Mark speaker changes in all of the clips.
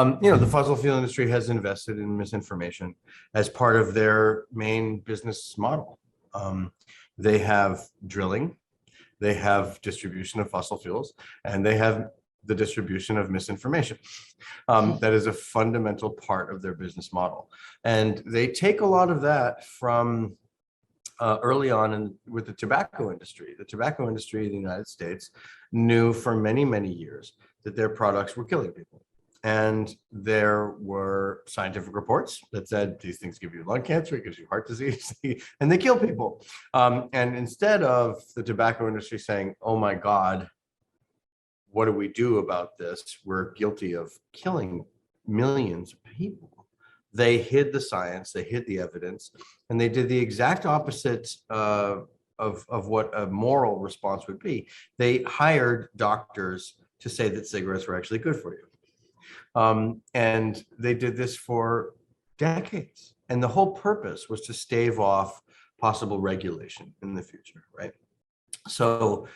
Speaker 1: The fossil fuel industry has invested in misinformation as part of their main business model. They have drilling, they have distribution of fossil fuels, and they have the distribution of misinformation. That is a fundamental part of their business model. And they take a lot of that from early on with the tobacco industry. The tobacco industry in the United States knew for many, many years that their products were killing people. And there were scientific reports that said these things give you lung cancer, it gives you heart disease, and they kill people. And instead of the tobacco industry saying, oh my God, what do we do about this? We're guilty of killing millions of people. They hid the science, they hid the evidence, and they did the exact opposite of what a moral response would be. They hired doctors to say that cigarettes were actually good for you. And they did this for decades. And the whole purpose was to stave off possible regulation in the future, right? So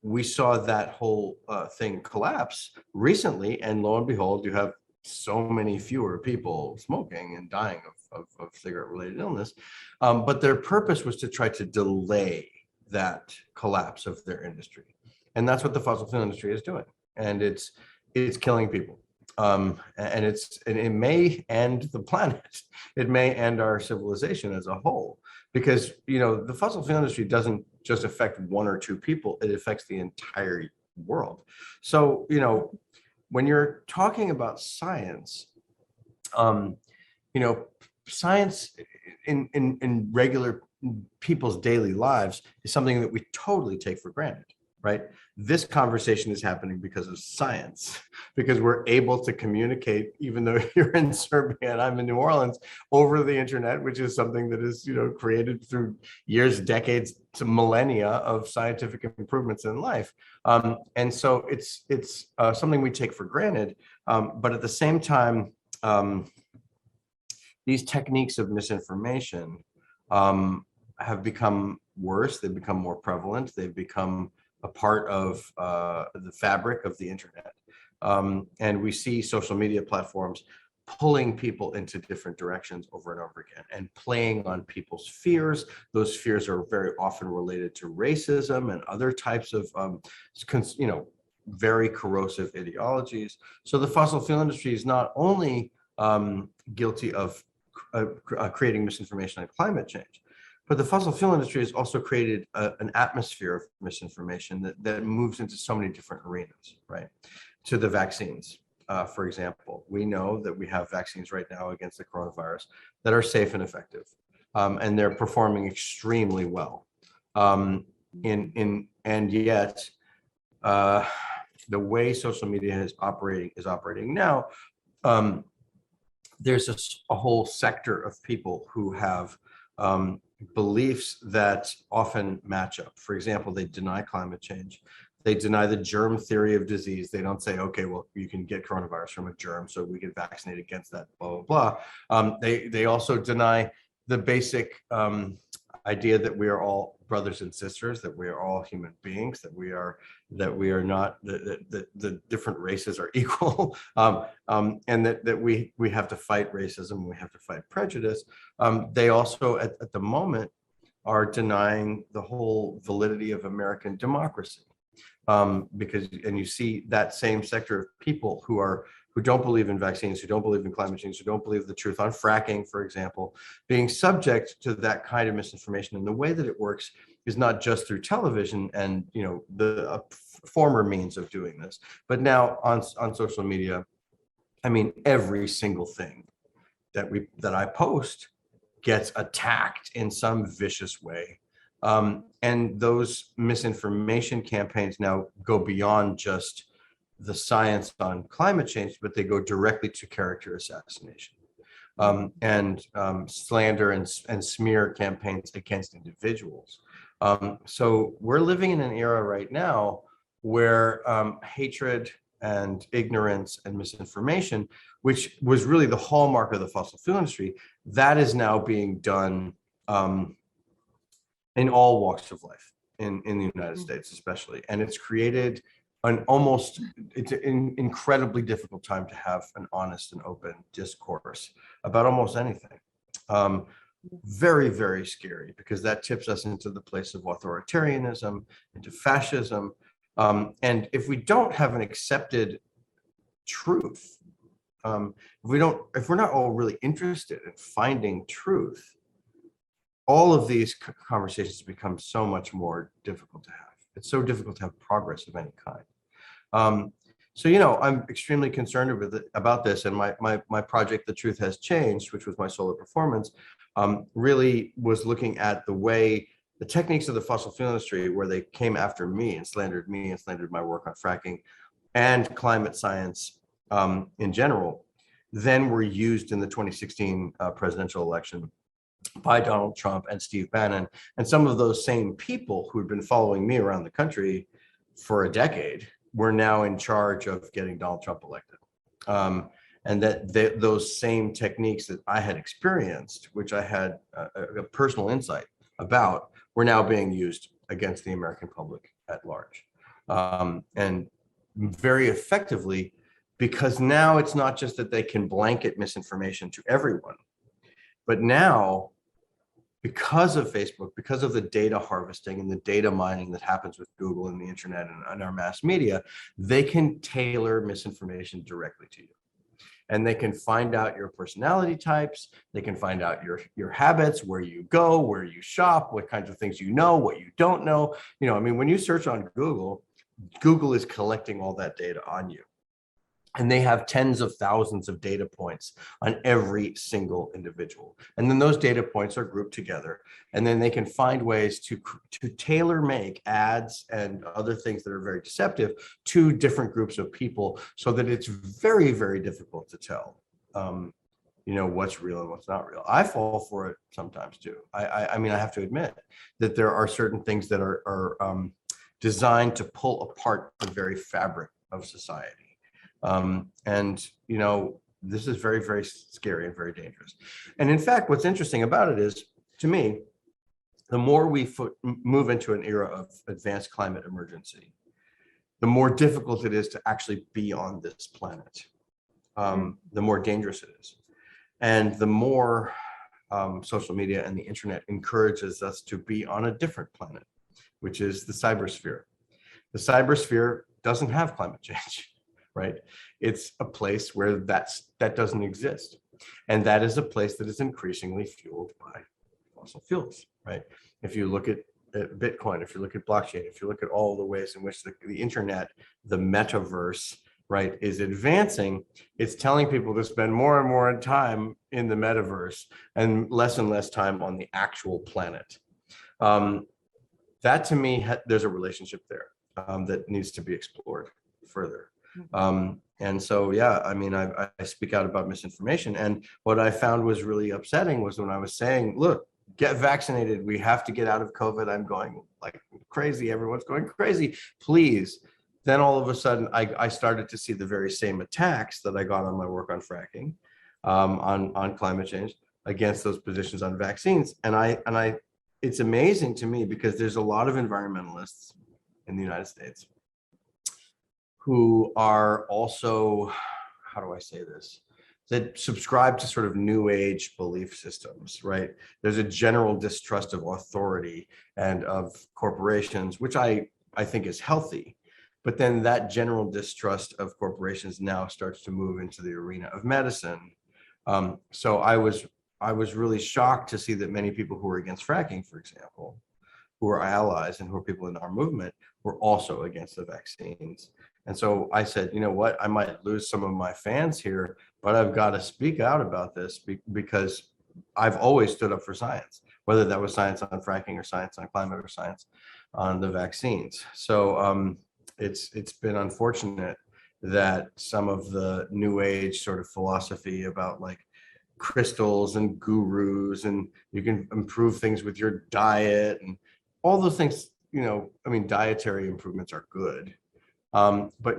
Speaker 1: we saw that whole thing collapse recently, and lo and behold, you have so many fewer people smoking and dying of cigarette-related illness. But their purpose was to try to delay that collapse of their industry. And that's what the fossil fuel industry is doing. And it's killing people. And it may end the planet. It may end our civilization as a whole, because the fossil fuel industry doesn't just affect one or two people; it affects the entire world. So when you're talking about science, science in regular people's daily lives is something that we totally take for granted. Right? This conversation is happening because of science, because we're able to communicate, even though you're in Serbia and I'm in New Orleans, over the internet, which is something that is, created through years, decades to millennia of scientific improvements in life. And so it's something we take for granted. But at the same time, these techniques of misinformation have become worse. They've become more prevalent. They've become a part of the fabric of the internet. And we see social media platforms pulling people into different directions over and over again and playing on people's fears. Those fears are very often related to racism and other types of, very corrosive ideologies. So the fossil fuel industry is not only guilty of creating misinformation on climate change, but the fossil fuel industry has also created an atmosphere of misinformation that moves into so many different arenas, right? To the vaccines, for example. We know that we have vaccines right now against the coronavirus that are safe and effective, and they're performing extremely well. And yet, the way social media is operating now, there's a whole sector of people who have beliefs that often match up. For example, they deny climate change. They deny the germ theory of disease. They don't say, okay, well, you can get coronavirus from a germ, so we can vaccinate against that, blah, blah, blah. They also deny the basic idea that we are all brothers and sisters, that we are all human beings, that we are not, the different races are equal, and that we have to fight racism, we have to fight prejudice. They also, at the moment, are denying the whole validity of American democracy, because you see that same sector of people who don't believe in vaccines, who don't believe in climate change, who don't believe the truth on fracking, for example, being subject to that kind of misinformation. And the way that it works is not just through television and the former means of doing this, but now on social media. I mean, every single thing that I post gets attacked in some vicious way. And those misinformation campaigns now go beyond just the science on climate change, but they go directly to character assassination, and slander and smear campaigns against individuals. So we're living in an era right now where hatred and ignorance and misinformation, which was really the hallmark of the fossil fuel industry, that is now being done in all walks of life in the United States, especially. And it's created it's an incredibly difficult time to have an honest and open discourse about almost anything. Very, very scary, because that tips us into the place of authoritarianism, into fascism. And if we don't have an accepted truth, if we're not all really interested in finding truth, all of these conversations become so much more difficult to have. It's so difficult to have progress of any kind. So, I'm extremely concerned about this. And my project, The Truth Has Changed, which was my solo performance, really was looking at the techniques of the fossil fuel industry, where they came after me and slandered my work on fracking and climate science in general, then were used in the 2016 presidential election by Donald Trump and Steve Bannon. And some of those same people who had been following me around the country for a decade were now in charge of getting Donald Trump elected. And that those same techniques that I had experienced, which I had a personal insight about, were now being used against the American public at large. And very effectively, because now it's not just that they can blanket misinformation to everyone, but now, because of Facebook, because of the data harvesting and the data mining that happens with Google and the internet and our mass media, they can tailor misinformation directly to you. And they can find out your personality types. They can find out your habits, where you go, where you shop, what kinds of things you know, what you don't know. When you search on Google, Google is collecting all that data on you. And they have tens of thousands of data points on every single individual. And then those data points are grouped together. And then they can find ways to tailor make ads and other things that are very deceptive to different groups of people, so that it's very, very difficult to tell, what's real and what's not real. I fall for it sometimes too. I have to admit that there are certain things that are designed to pull apart the very fabric of society. This is very, very scary and very dangerous. And in fact, what's interesting about it is, to me, the more we move into an era of advanced climate emergency, the more difficult it is to actually be on this planet, the more dangerous it is. And the more social media and the internet encourages us to be on a different planet, which is the cybersphere. The cybersphere doesn't have climate change. Right? It's a place where that doesn't exist. And that is a place that is increasingly fueled by fossil fuels, right? If you look at Bitcoin, if you look at blockchain, if you look at all the ways in which the internet, the metaverse, right, is advancing, it's telling people to spend more and more time in the metaverse and less time on the actual planet. That, to me, there's a relationship there that needs to be explored further. And so, I speak out about misinformation. And what I found was really upsetting was when I was saying, look, get vaccinated. We have to get out of COVID. I'm going like crazy. Everyone's going crazy. Please. Then all of a sudden, I started to see the very same attacks that I got on my work on fracking, on climate change, against those positions on vaccines. And it's amazing to me, because there's a lot of environmentalists in the United States who are also, how do I say this, that subscribe to sort of new age belief systems, right? There's a general distrust of authority and of corporations, which I think is healthy. But then that general distrust of corporations now starts to move into the arena of medicine. So I was really shocked to see that many people who were against fracking, for example, who are allies and who are people in our movement, were also against the vaccines. And so I said, you know what, I might lose some of my fans here, but I've got to speak out about this because I've always stood up for science, whether that was science on fracking or science on climate or science on the vaccines. So it's been unfortunate that some of the new age sort of philosophy about like crystals and gurus and you can improve things with your diet and all those things, dietary improvements are good. But,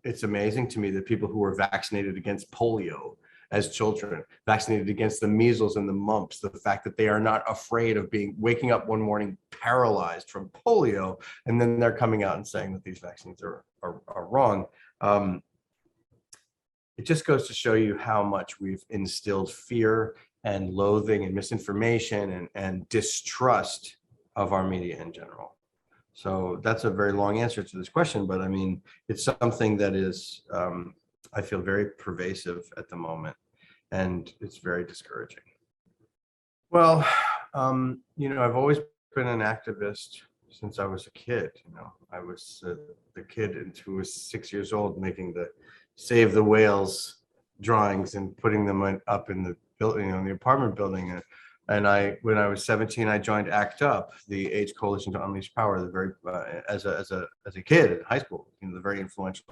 Speaker 1: it's amazing to me that people who were vaccinated against polio as children, vaccinated against the measles and the mumps, the fact that they are not afraid of waking up one morning paralyzed from polio, and then they're coming out and saying that these vaccines are are wrong. It just goes to show you how much we've instilled fear and loathing and misinformation and distrust of our media in general. So that's a very long answer to this question, but I mean, it's something that is, I feel, very pervasive at the moment, and it's very discouraging. Well, I've always been an activist since I was a kid. I was the kid who was 6 years old making the Save the Whales drawings and putting them up in the building, in the apartment building. And when I was 17, I joined ACT UP, the AIDS Coalition to Unleash Power, the very as a kid in high school, the very influential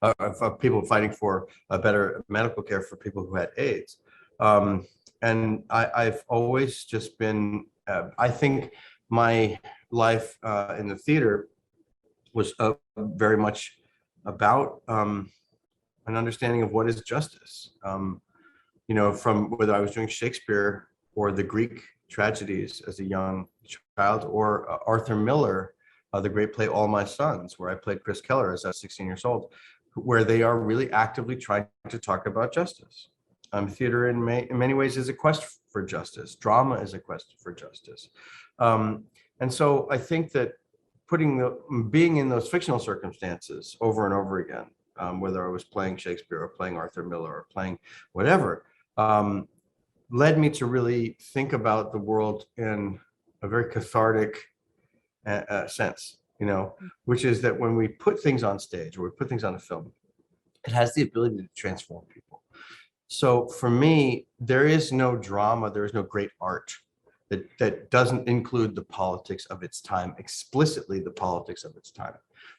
Speaker 1: of people fighting for a better medical care for people who had AIDS. And I've always just been, I think my life in the theater was very much about an understanding of what is justice. From whether I was doing Shakespeare or the Greek tragedies as a young child, or Arthur Miller, the great play All My Sons, where I played Chris Keller as I was 16 years old, where they are really actively trying to talk about justice. Theater in many ways is a quest for justice. Drama is a quest for justice. And so I think that being in those fictional circumstances over and over again, whether I was playing Shakespeare or playing Arthur Miller or playing whatever, led me to really think about the world in a very cathartic sense, which is that when we put things on stage or we put things on a film, it has the ability to transform people. So for me, there is no drama, there is no great art that doesn't include the politics of its time, explicitly the politics of its time.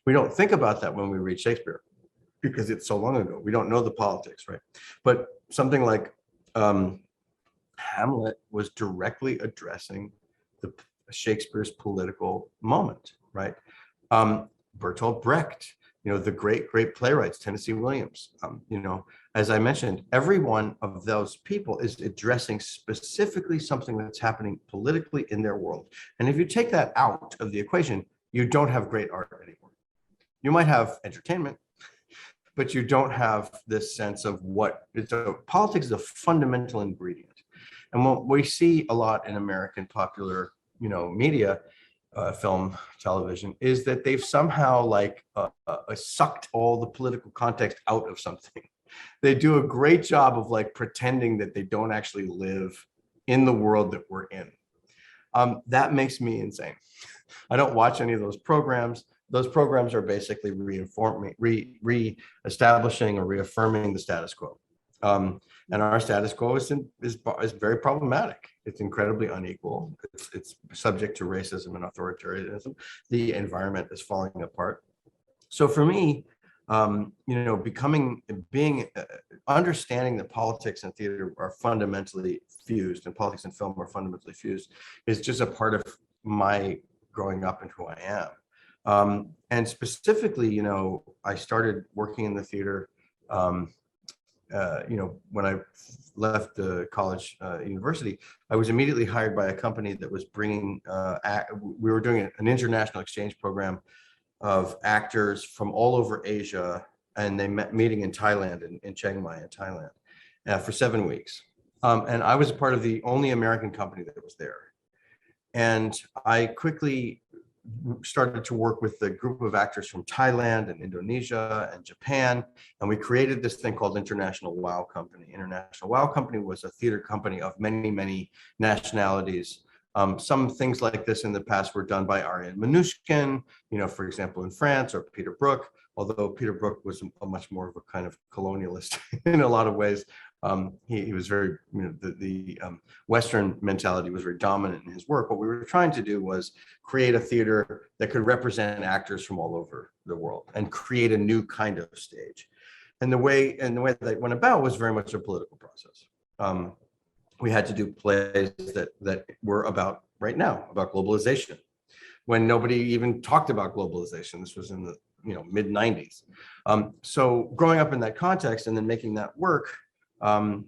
Speaker 1: We don't think about that when we read Shakespeare because it's so long ago. We don't know the politics, right? But something like Hamlet was directly addressing Shakespeare's political moment, right? Bertolt Brecht, the great playwrights, Tennessee Williams, as I mentioned, every one of those people is addressing specifically something that's happening politically in their world. And if you take that out of the equation, you don't have great art anymore. You might have entertainment, but you don't have this sense of politics is a fundamental ingredient. And what we see a lot in American popular, media, film, television, is that they've somehow sucked all the political context out of something. They do a great job of pretending that they don't actually live in the world that we're in. That makes me insane. I don't watch any of those programs. Those programs are basically re-establishing or reaffirming the status quo. And our status quo is very problematic. It's incredibly unequal. It's subject to racism and authoritarianism. The environment is falling apart. So for me, understanding that politics and theater are fundamentally fused, and politics and film are fundamentally fused, is just a part of my growing up and who I am. And specifically, I started working in the theater when I left the college university. I was immediately hired by a company that was bringing, we were doing an international exchange program of actors from all over Asia, and they meeting in Thailand, in Chiang Mai in Thailand, for 7 weeks. And I was a part of the only American company that was there. And I quickly started to work with a group of actors from Thailand and Indonesia and Japan, and we created this thing called International WOW Company. International WOW Company was a theater company of many, many nationalities. Some things like this in the past were done by Ariane Manouchkin, for example, in France, or Peter Brook, although Peter Brook was a much more of a kind of colonialist in a lot of ways. He was very, the Western mentality was very dominant in his work. What we were trying to do was create a theater that could represent actors from all over the world and create a new kind of stage. And the way that went about was very much a political process. We had to do plays that were about right now, about globalization, when nobody even talked about globalization. This was in the mid 90s. So growing up in that context and then making that work, our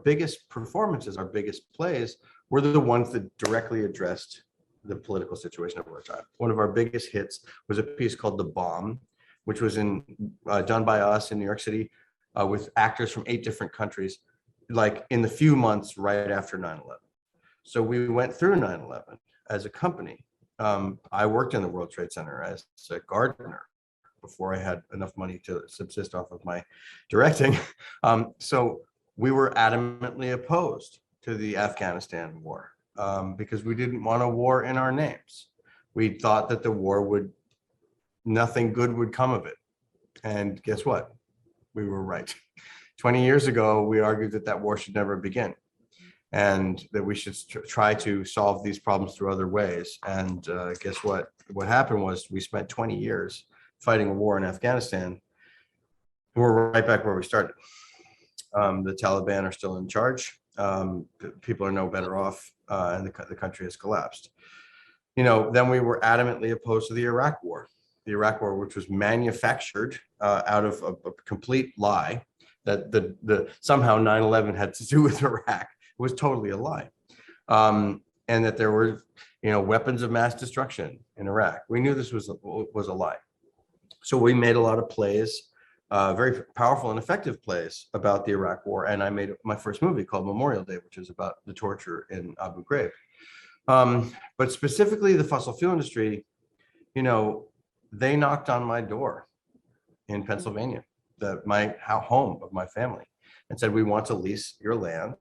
Speaker 1: biggest performances, our biggest plays were the ones that directly addressed the political situation of our time. One of our biggest hits was a piece called The Bomb, which was done by us in New York City with actors from 8 different countries, like in the few months right after 9/11. So we went through 9/11 as a company. I worked in the World Trade Center as a gardener before I had enough money to subsist off of my directing. So we were adamantly opposed to the Afghanistan war because we didn't want a war in our names. We thought that the war nothing good would come of it. And guess what? We were right. 20 years ago, we argued that that war should never begin and that we should try to solve these problems through other ways. And guess what? What happened was we spent 20 years fighting a war in Afghanistan. We're right back where we started. The Taliban are still in charge. People are no better off, and the country has collapsed. Then we were adamantly opposed to the Iraq War. The Iraq War, which was manufactured out of a complete lie that somehow 9/11 had to do with Iraq. It was totally a lie. And that there were, weapons of mass destruction in Iraq. We knew this was a lie. So we made a lot of plays, very powerful and effective plays about the Iraq War. And I made my first movie called Memorial Day, which is about the torture in Abu Ghraib. But specifically the fossil fuel industry, they knocked on my door in Pennsylvania, my home of my family, and said, we want to lease your land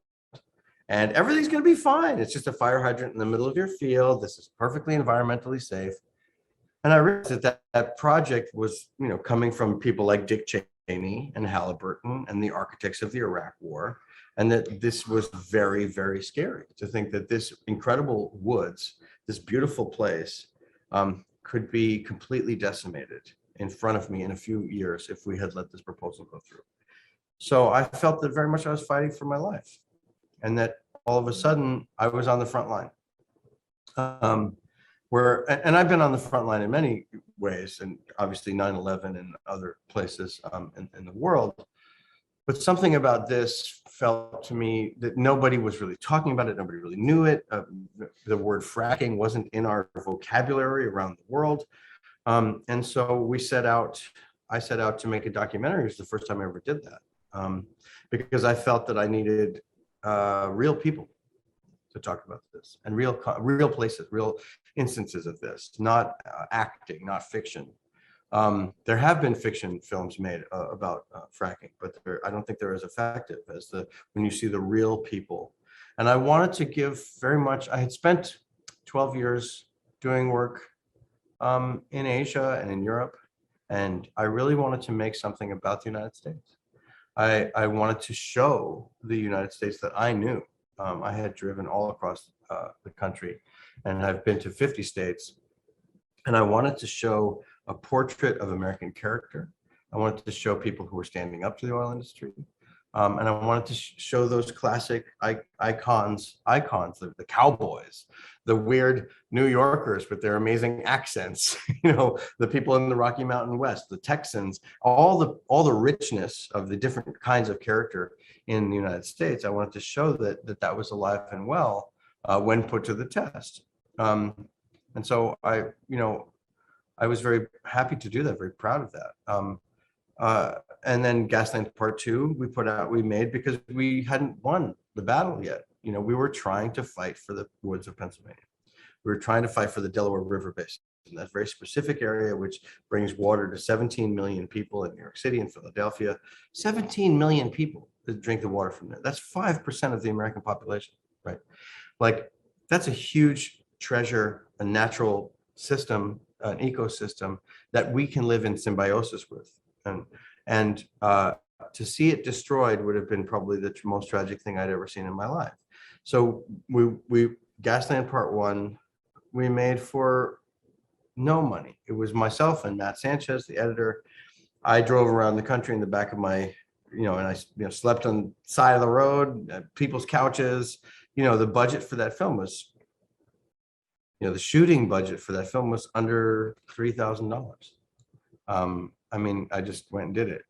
Speaker 1: and everything's going to be fine. It's just a fire hydrant in the middle of your field. This is perfectly environmentally safe. And I realized that project was, coming from people like Dick Cheney and Halliburton and the architects of the Iraq War. And that this was very, very scary to think that this incredible woods, this beautiful place, could be completely decimated in front of me in a few years if we had let this proposal go through. So I felt that very much I was fighting for my life, and that all of a sudden I was on the front line. And I've been on the front line in many ways, and obviously 9/11 and other places in the world. But something about this felt to me that nobody was really talking about it. Nobody really knew it. The word fracking wasn't in our vocabulary around the world. And so I set out to make a documentary. It was the first time I ever did that, because I felt that I needed real people to talk about this, and real places, real instances of this, not acting, not fiction. There have been fiction films made about fracking, but I don't think they're as effective as when you see the real people. And I wanted to give very much. I had spent 12 years doing work in Asia and in Europe, and I really wanted to make something about the United States. I wanted to show the United States that I knew. I had driven all across the country, and I've been to 50 states, and I wanted to show a portrait of American character. I wanted to show people who were standing up to the oil industry. And I wanted to show those classic icons, the cowboys, the weird New Yorkers with their amazing accents, the people in the Rocky Mountain West, the Texans, all the richness of the different kinds of character in the United States. I wanted to show that was alive and well when put to the test. And so I was very happy to do that, very proud of that. And then Gasland Part 2, we made because we hadn't won the battle yet. We were trying to fight for the woods of Pennsylvania. We were trying to fight for the Delaware River Basin, that very specific area which brings water to 17 million people in New York City and Philadelphia. 17 million people that drink the water from there. That's 5% of the American population, right? Like, that's a huge treasure, a natural system, an ecosystem that we can live in symbiosis with. And to see it destroyed would have been probably the most tragic thing I'd ever seen in my life. So we Gasland Part 1, we made for no money. It was myself and Matt Sanchez, the editor. I drove around the country in the back of my, and I slept on the side of the road, people's couches. The budget for that film was, the shooting budget for that film was under $3,000. I just went and did it,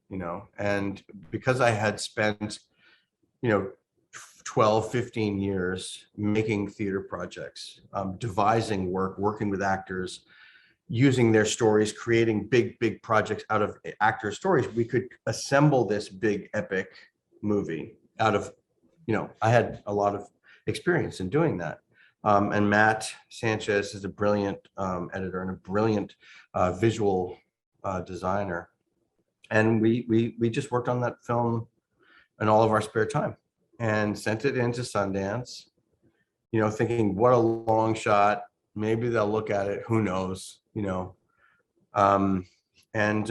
Speaker 1: and because I had spent, 12, 15 years making theater projects, devising work, working with actors, using their stories, creating big projects out of actors' stories. We could assemble this big epic movie out of, I had a lot of experience in doing that. And Matt Sanchez is a brilliant editor and a brilliant visual designer. And we just worked on that film in all of our spare time and sent it into Sundance, thinking what a long shot, maybe they'll look at it, who knows, and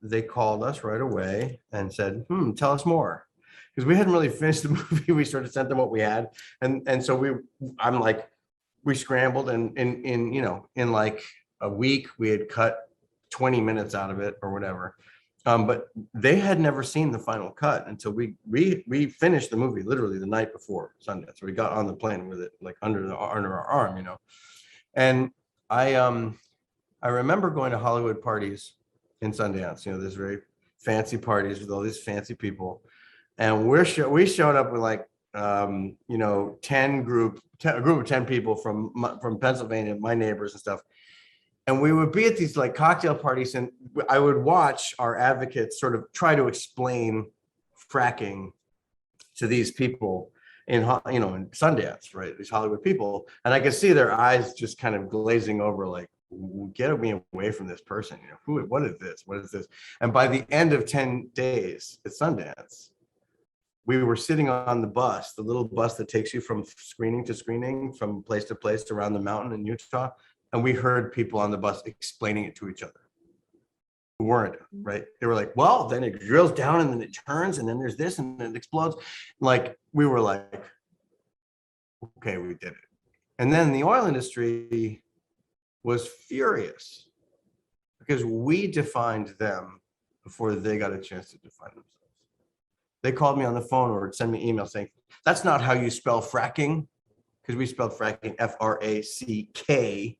Speaker 1: they called us right away and said, tell us more, because we hadn't really finished the movie. We sort of sent them what we had, and so we scrambled, and in like a week we had cut 20 minutes out of it or whatever. But they had never seen the final cut until we finished the movie literally the night before Sundance. So we got on the plane with it like under our arm, And I remember going to Hollywood parties in Sundance. There's very fancy parties with all these fancy people, and we showed up with like a group of 10 people from Pennsylvania, my neighbors and stuff. And we would be at these like cocktail parties, and I would watch our advocates sort of try to explain fracking to these people in Sundance, right? These Hollywood people, and I could see their eyes just kind of glazing over, like, get me away from this person. What is this? What is this? And by the end of 10 days at Sundance, we were sitting on the bus, the little bus that takes you from screening to screening, from place to place around the mountain in Utah. And we heard people on the bus explaining it to each other who weren't, right? They were like, well, then it drills down and then it turns and then there's this and then it explodes. Like, we were like, okay, we did it. And then the oil industry was furious because we defined them before they got a chance to define themselves. They called me on the phone or send me email saying, that's not how you spell fracking, because we spelled fracking Fracking.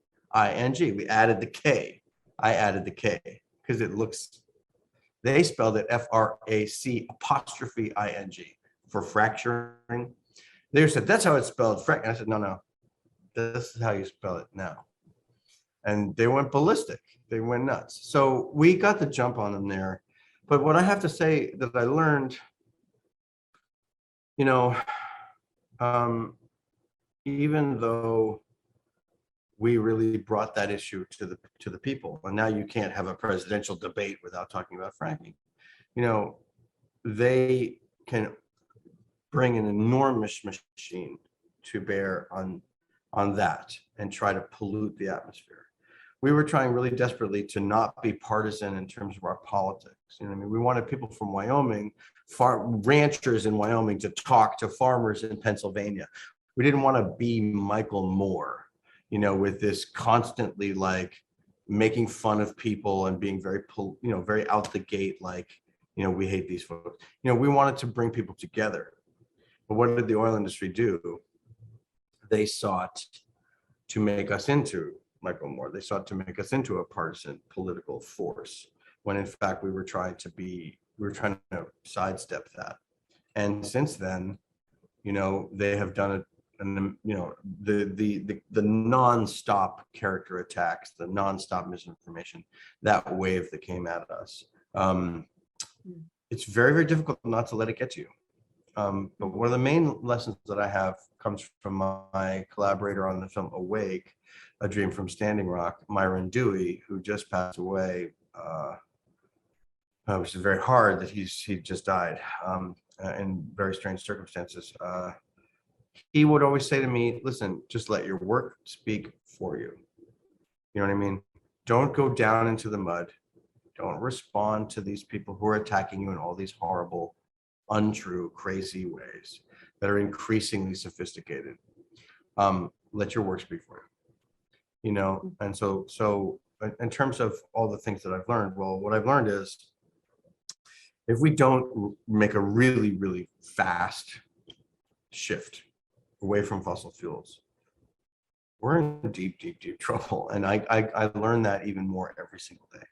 Speaker 1: We added the K. I added the K because they spelled it FRAC apostrophe ING for fracturing. They said, that's how it's spelled, frack. I said, no, this is how you spell it now. And they went ballistic. They went nuts. So we got the jump on them there. But what I have to say that I learned, even though we really brought that issue to the people, and now you can't have a presidential debate without talking about fracking. They can bring an enormous machine to bear on that and try to pollute the atmosphere. We were trying really desperately to not be partisan in terms of our politics. We wanted people from Wyoming, ranchers in Wyoming, to talk to farmers in Pennsylvania. We didn't want to be Michael Moore, with this constantly like making fun of people and being very, very out the gate, like, we hate these folks. We wanted to bring people together. But what did the oil industry do? They sought to make us into Michael Moore. They sought to make us into a partisan political force, when in fact we were trying to sidestep that. And since then, they have done it. And the nonstop character attacks, the nonstop misinformation, that wave that came at us. It's very, very difficult not to let it get to you. But one of the main lessons that I have comes from my collaborator on the film Awake, A Dream from Standing Rock, Myron Dewey, who just passed away, which is very hard that he just died in very strange circumstances. He would always say to me, listen, just let your work speak for you. You know what I mean? Don't go down into the mud. Don't respond to these people who are attacking you in all these horrible, untrue, crazy ways that are increasingly sophisticated. Let your work speak for you. And so in terms of all the things that I've learned, well, what I've learned is, if we don't make a really, really fast shift away from fossil fuels, we're in deep, deep, deep trouble. And I learned that even more every single day.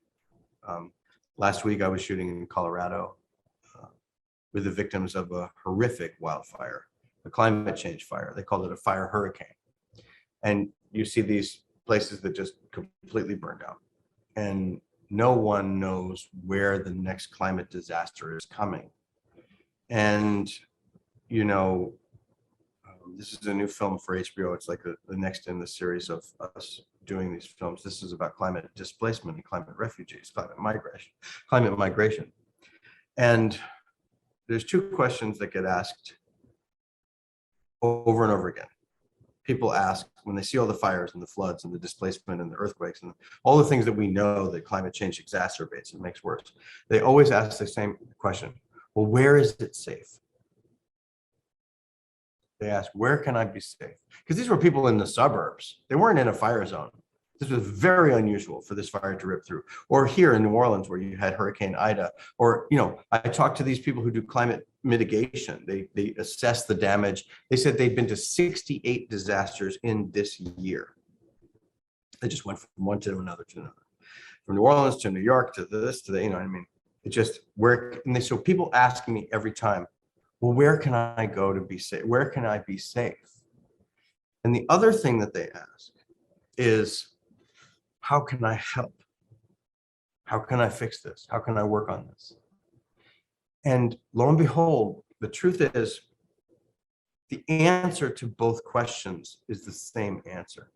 Speaker 1: Last week I was shooting in Colorado with the victims of a horrific wildfire a climate change fire. They called it a fire hurricane. And you see these places that just completely burned out. And no one knows where the next climate disaster is coming. And, you know, this is a new film for HBO. It's like the next in the series of us doing these films. This is about climate displacement and climate refugees, climate migration. And there's two questions that get asked over and over again. People ask when they see all the fires and the floods and the displacement and the earthquakes and all the things that we know that climate change exacerbates and makes worse. They always ask the same question. Well, where is it safe? They ask, where can I be safe? Because these were people in the suburbs. They weren't in a fire zone. This was very unusual for this fire to rip through. Or here in New Orleans, where you had Hurricane Ida. Or, you know, I talked to these people who do climate mitigation. They assess the damage. They said they've been to 68 disasters in this year. They just went from one to another to another. From New Orleans to New York to this to the, you know what I mean? It just, where, and they, so people ask me every time, well, where can I go to be safe? Where can I be safe? And the other thing that they ask is, how can I help? How can I fix this? How can I work on this? And lo and behold, the truth is, the answer to both questions is the same answer.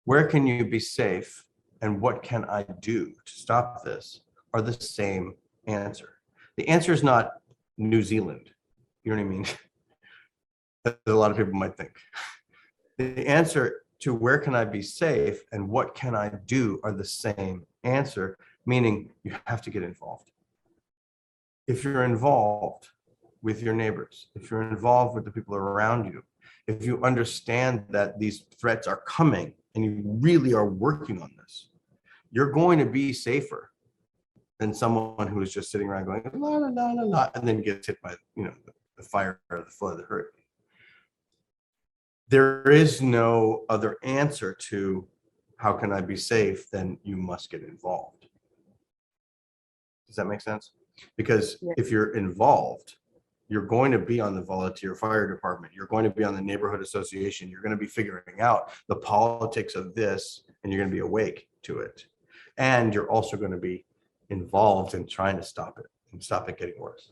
Speaker 1: Where can you be safe and what can I do to stop this are the same answer. The answer is not New Zealand. You know what I mean? That a lot of people might think. The answer to where can I be safe and what can I do are the same answer, meaning you have to get involved. If you're involved with your neighbors, if you're involved with the people around you, if you understand that these threats are coming and you really are working on this, you're going to be safer than someone who is just sitting around going, la, la, la, la, la, and then gets hit by, you know, the fire or the flood, the hurricane. There is no other answer to how can I be safe than you must get involved. Does that make sense? Because if you're involved, you're going to be on the volunteer fire department. You're going to be on the neighborhood association. You're going to be figuring out the politics of this, and you're going to be awake to it. And you're also going to be involved in trying to stop it and stop it getting worse.